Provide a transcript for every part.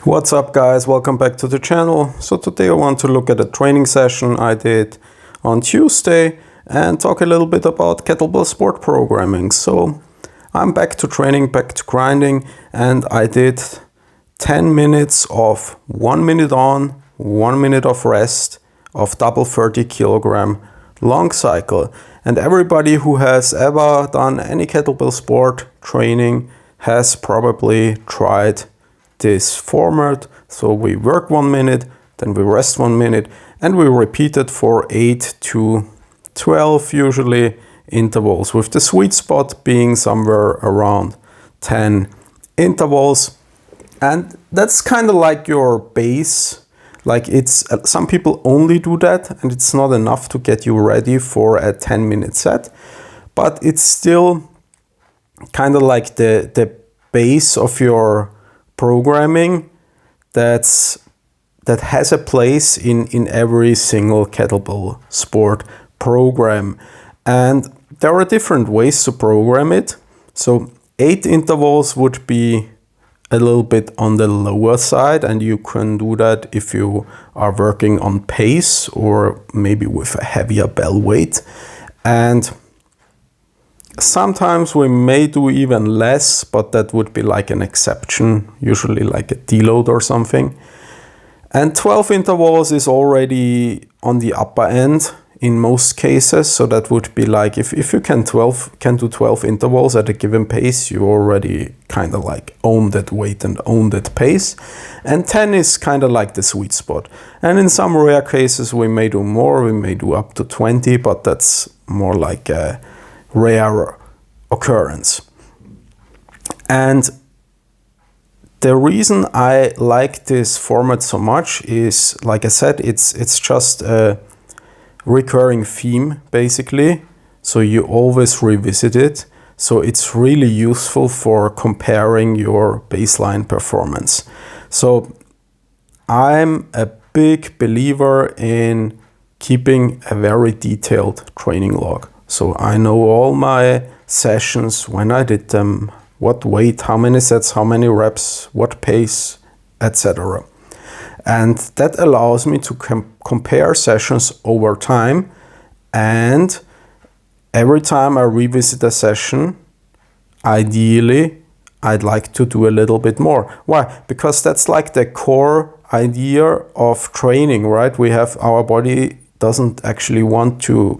What's up guys, welcome back to the channel. So today I want to look at a training session I did on Tuesday and talk a little bit about kettlebell sport programming. So I'm back to training, back to grinding, and I did 10 minutes of 1 minute on, 1 minute of rest of double 30 kilogram long cycle. And everybody who has ever done any kettlebell sport training has probably tried this format. So we work 1 minute, then we rest 1 minute, and we repeat it for 8 to 12 usually intervals, with the sweet spot being somewhere around 10 intervals. And that's kind of like your base. Like it's some people only do that, and it's not enough to get you ready for a 10-minute set, but it's still kind of like the base of your programming that has a place in every single kettlebell sport program. And there are different ways to program it. So 8 intervals would be a little bit on the lower side, and you can do that if you are working on pace or maybe with a heavier bell weight. And sometimes we may do even less, but that would be like an exception, usually like a deload or something. And 12 intervals is already on the upper end in most cases. So that would be like if you can do 12 intervals at a given pace, you already kind of like own that weight and own that pace. And 10 is kind of like the sweet spot. And in some rare cases we may do more, we may do up to 20, but that's more like a rare occurrence. And the reason I like this format so much is, like I said, it's just a recurring theme basically, so you always revisit it. So it's really useful for comparing your baseline performance. So I'm a big believer in keeping a very detailed training log. So I know all my sessions, when I did them, what weight, how many sets, how many reps, what pace, etc. And that allows me to compare sessions over time. And every time I revisit a session, ideally, I'd like to do a little bit more. Why? Because that's like the core idea of training, right? Our body doesn't actually want to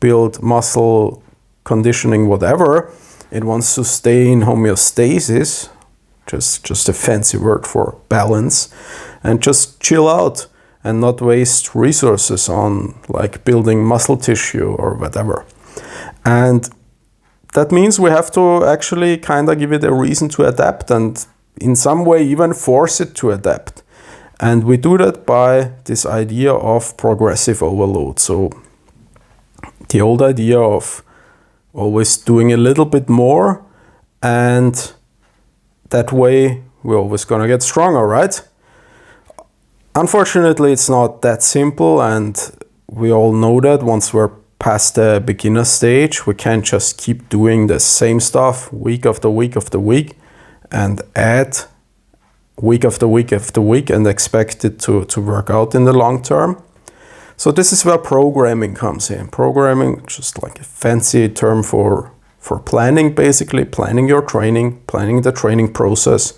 build muscle conditioning, whatever. It wants to stay in homeostasis, just a fancy word for balance, and just chill out and not waste resources on like building muscle tissue or whatever. And that means we have to actually kind of give it a reason to adapt, and in some way even force it to adapt. And we do that by this idea of progressive overload. So the old idea of always doing a little bit more, and that way we're always gonna get stronger, right? Unfortunately, it's not that simple, and we all know that once we're past the beginner stage, we can't just keep doing the same stuff week after week after week and add week after week after week and expect it to work out in the long term. So this is where programming comes in. Programming, just like a fancy term for planning, basically planning your training, planning the training process.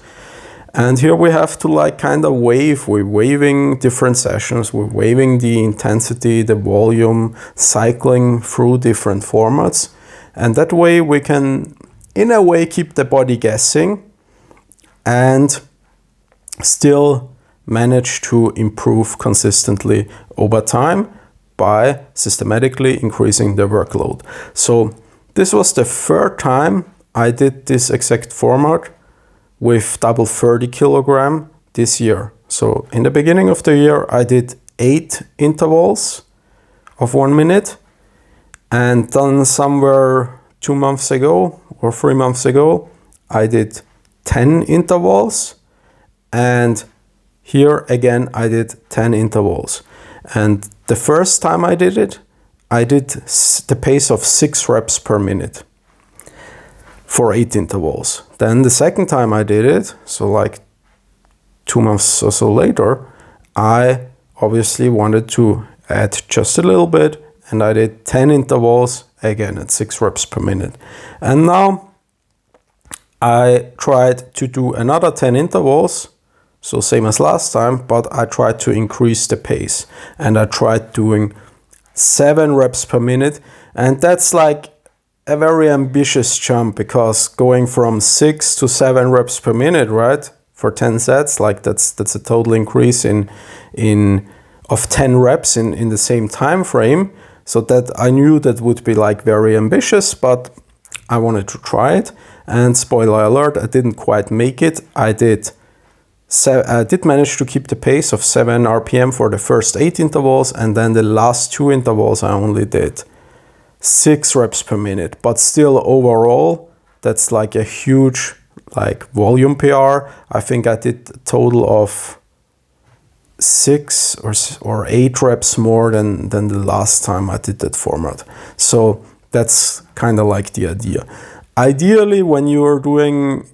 And here we have to like kind of we're waiving different sessions, we're waiving the intensity, the volume, cycling through different formats. And that way we can, in a way, keep the body guessing and still manage to improve consistently over time by systematically increasing the workload. So this was the third time I did this exact format with double 30 kilogram this year. So in the beginning of the year, I did 8 intervals of 1 minute, and then somewhere 2 months ago or 3 months ago, I did 10 intervals, and here again, I did 10 intervals. And the first time I did it, I did the pace of 6 reps per minute for 8 intervals. Then the second time I did it, so like 2 months or so later, I obviously wanted to add just a little bit, and I did 10 intervals, again at 6 reps per minute. And now I tried to do another 10 intervals, so same as last time, but I tried to increase the pace. And I tried doing 7 reps per minute, and that's like a very ambitious jump, because going from 6 to 7 reps per minute, right, for 10 sets, like that's a total increase of 10 reps in the same time frame. So that I knew that would be like very ambitious, but I wanted to try it. And spoiler alert, I didn't quite make it. I did manage to keep the pace of 7 RPM for the first 8 intervals, and then the last 2 intervals I only did 6 reps per minute. But still, overall, that's like a huge like volume PR. I think I did a total of 6 or 8 reps more than the last time I did that format. So that's kind of like the idea. Ideally, when you're doing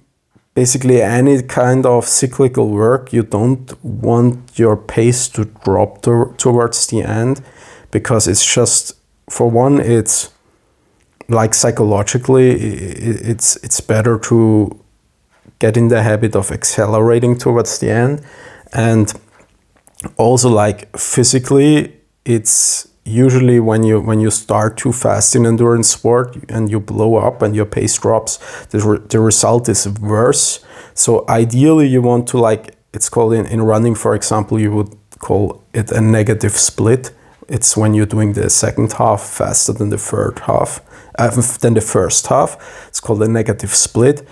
basically any kind of cyclical work, you don't want your pace to drop towards the end, because it's just, for one, it's like psychologically, it's better to get in the habit of accelerating towards the end. And also, like physically, it's usually when you start too fast in endurance sport and you blow up and your pace drops, the result is worse. So ideally, you want to, like, it's called in running, for example, you would call it a negative split. It's when you're doing the second half faster than the first half. It's called a negative split.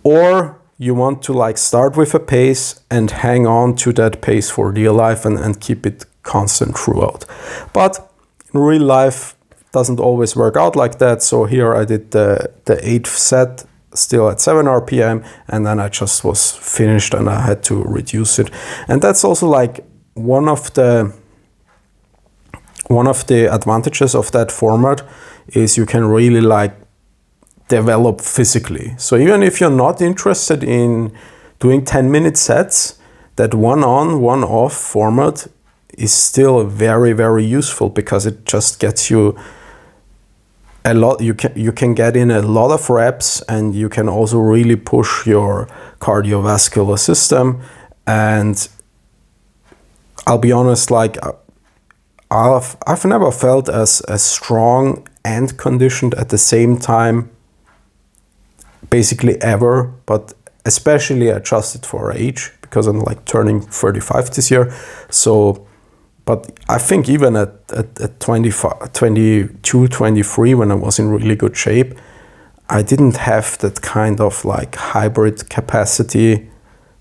Or you want to like start with a pace and hang on to that pace for dear life and keep it constant throughout. But in real life, it doesn't always work out like that. So here I did the 8th set still at 7 RPM, and then I just was finished and I had to reduce it. And that's also like one of the advantages of that format is you can really like develop physically. So even if you're not interested in doing 10-minute sets, that one-on, one-off format is still very, very useful, because it just gets you a lot. You can get in a lot of reps, and you can also really push your cardiovascular system. And I'll be honest, like I've never felt as strong and conditioned at the same time, basically ever, but especially adjusted for age, because I'm like turning 35 this year. So, but I think even at 25, 22, 23, when I was in really good shape, I didn't have that kind of like hybrid capacity,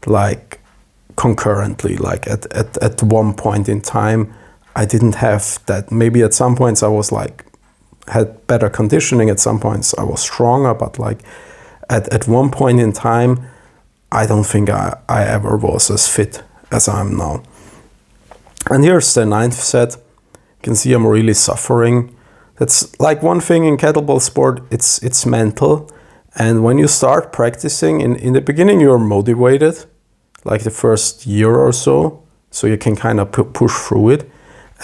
like concurrently, like at one point in time, I didn't have that. Maybe at some points I was like, had better conditioning, at some points I was stronger, but like at one point in time, I don't think I ever was as fit as I am now. And here's the 9th set. You can see I'm really suffering. That's like one thing in kettlebell sport, it's mental. And when you start practicing, in the beginning you're motivated, like the first year or so you can kind of push through it.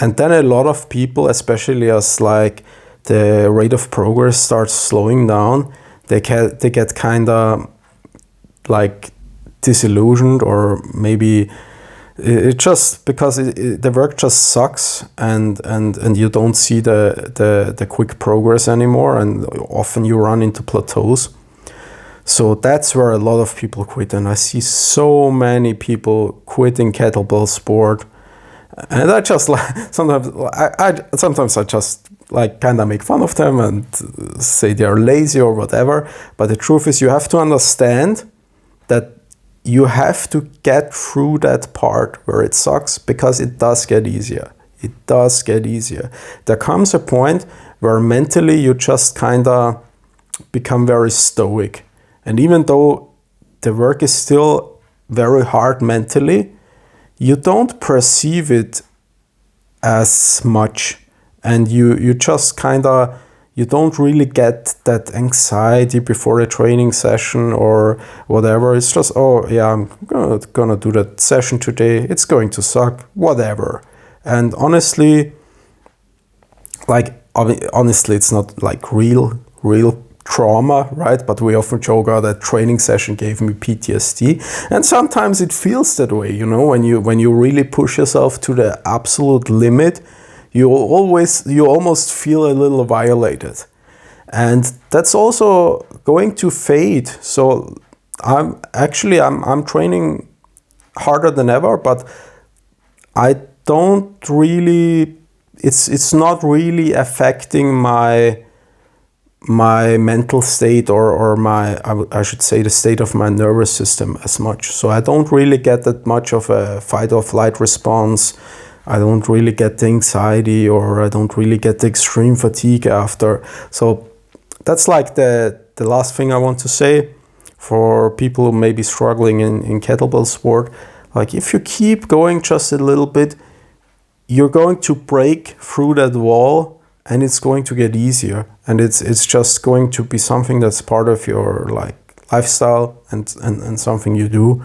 And then a lot of people, especially as like the rate of progress starts slowing down, they get kind of like disillusioned, or maybe it just because the work just sucks, and you don't see the quick progress anymore, and often you run into plateaus. So that's where a lot of people quit, and I see so many people quitting kettlebell sport. And I just like sometimes I just like kind of make fun of them and say they're lazy or whatever. But the truth is, you have to understand that you have to get through that part where it sucks, because it does get easier. It does get easier. There comes a point where mentally you just kind of become very stoic. And even though the work is still very hard mentally, you don't perceive it as much, and you just kind of, you don't really get that anxiety before a training session or whatever. It's just, oh yeah, I'm gonna do that session today. It's going to suck, whatever. And honestly, it's not like real trauma, right? But we often joke, oh, that training session gave me PTSD. And sometimes it feels that way, you know, when you really push yourself to the absolute limit, you almost feel a little violated. And that's also going to fade. So I'm training harder than ever, but I don't really, it's not really affecting my mental state or I should say the state of my nervous system as much. So I don't really get that much of a fight or flight response. I don't really get the anxiety, or I don't really get the extreme fatigue after. So that's like the last thing I want to say for people who may be struggling in kettlebell sport. Like, if you keep going just a little bit, you're going to break through that wall, and it's going to get easier. And it's just going to be something that's part of your like lifestyle and something you do.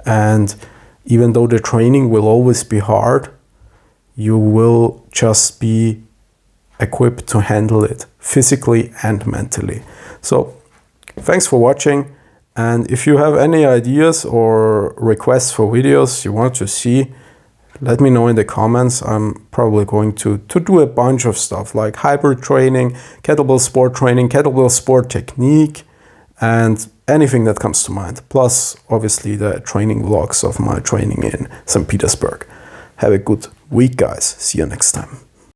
And even though the training will always be hard, you will just be equipped to handle it physically and mentally. So thanks for watching. And if you have any ideas or requests for videos you want to see, let me know in the comments. I'm probably going to do a bunch of stuff like hybrid training, kettlebell sport training, kettlebell sport technique, and anything that comes to mind. Plus, obviously, the training vlogs of my training in St. Petersburg. Have a good week, guys. See you next time.